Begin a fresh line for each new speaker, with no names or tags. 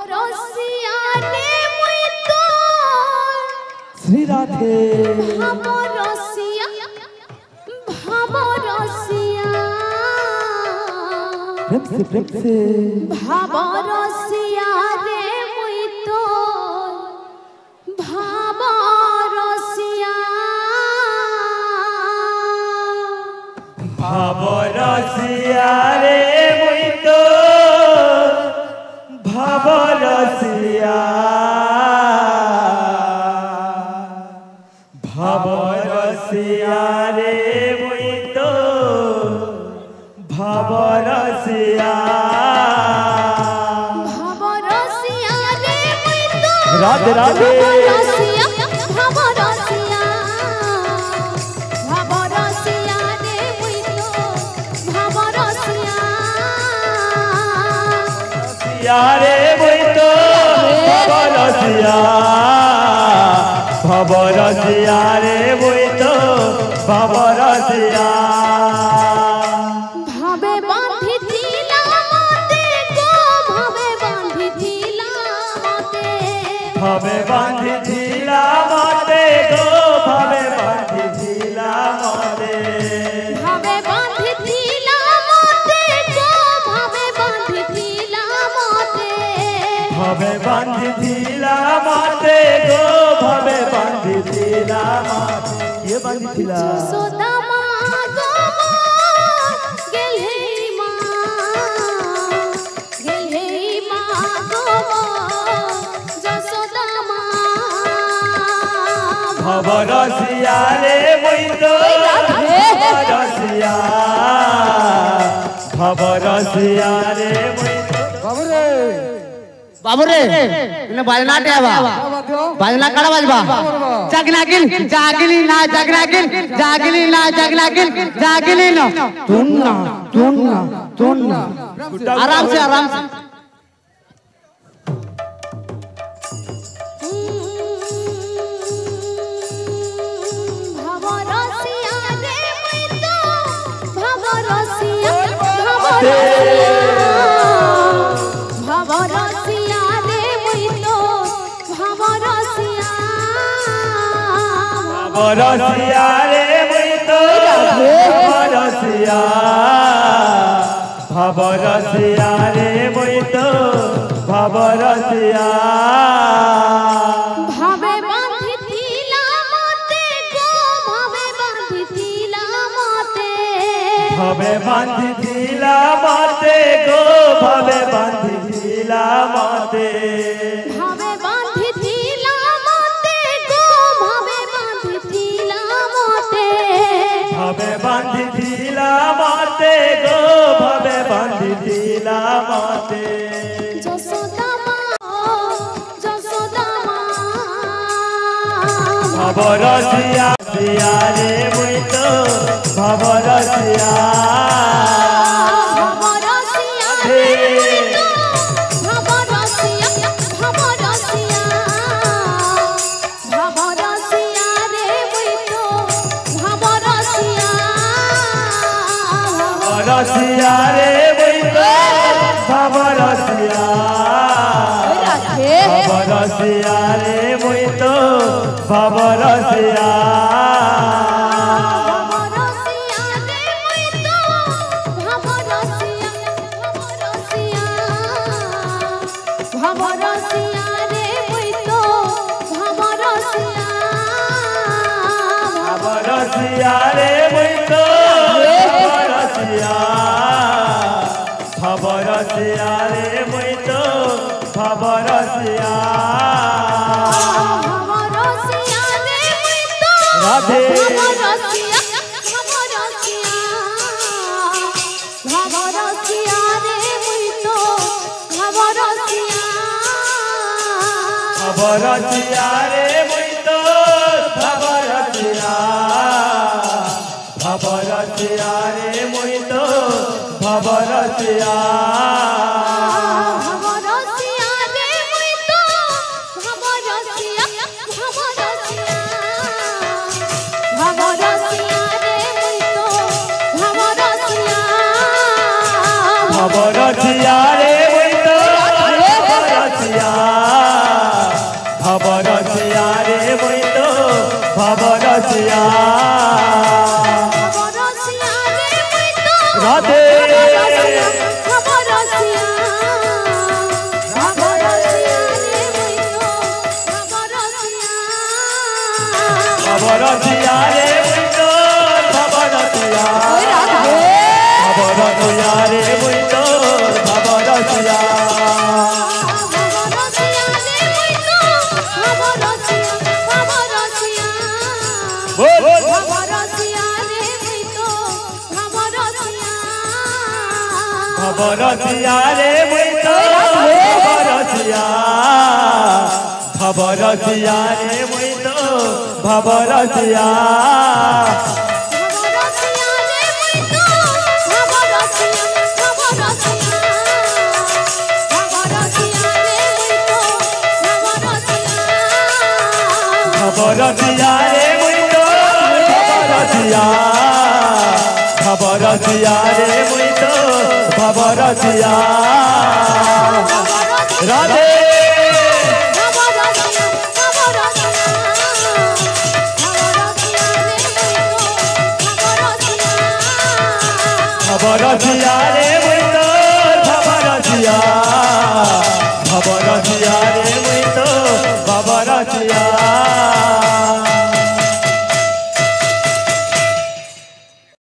भवरसिया रे मुई तो
श्री राधे
भवरसिया
प्रेम से
भवरसिया रे मुई तो भवरसिया
भवरसिया रे मुई तो भवरसिया भवरसिया रे मुई तो भवरसिया
भवरसिया रे मुई तो
राधे राधे
भवरसिया भवरसिया भवरसिया रे मुई तो भवरसिया
रे मुई तो भवरसिया भवरसिया रे मुई तो भवरसिया
भावे बांधिथिला मते गो भावे बांधिथिला मते
भावे बांधिथिला मते गो भावे बांधिथिला मते
भावे बांधिथिला मते गो भावे बांधिथिला मते
भावे बांधिथिला मते गो भावे बांधिथिला मते ये बांधिथिला
यशोदा माँ गो गेलहे माँ गो यशोदा माँ
भवरसिया रे मुई तो भवरसिया भवरसिया रे मुई
बाबूरे इने बाजना टेवा बाजना कड़ा बजबा जगनागिल जागिली ना जगनागिल जागिली ना जगनागिल जागिली ना तुन्ना तुन्ना तुन्ना आराम से
भवरसिया रे मुई तो भवरसिया भवरसिया रे मुई तो भवरसिया
भवरसिया रे मुई तो भवरसिया भवरसिया रे मुई तो भवरसिया
भावे बांधिथिला मते गो भावे बांधिथिला मते
भावे बांधिथिला मते गो भावे बांधिथिला मते
भावे बांधिथिला मते गो भावे बांधिथिला मते
भावे बांधिथिला मते गो भावे बांधिथिला मते
यशोदा माँ
भवरसिया सिया रे मुई तो भवरसिया
भवरसिया रे मुई तो भवरसिया भवरसिया भवरसिया रे मुई तो भवरसिया
भवरसिया रे मुई तो भवरसिया भवरसिया रे मुई तो भवरसिया
भवरसिया रे मुई तो भवरसिया भवरसिया रे मुई तो भवरसिया
भवरसिया रे मुई तो भवरसिया भवरसिया रे मुई तो भवरसिया
भवरसिया रे मुई तो
राधे
भवरसिया भवरसिया रे मुई तो भवरसिया
भवरसिया रे मुई तो भवरसिया भवरसिया रे मुई तो भवरसिया
भवरसिया रे मुई तो भवरसिया भवरसिया भवरसिया रे मुई तो भवरसिया
भवरसिया रे मुई तो भवरसिया ভবরসিয়া রে মুই তো ভবরসিয়া ভবরসিয়া রে মুই তো ভবরসিয়া ভবরসিয়া রে মুই তো ভবরসিয়া ভবরসিয়া রে মুই তো ভবরসিয়া রাধে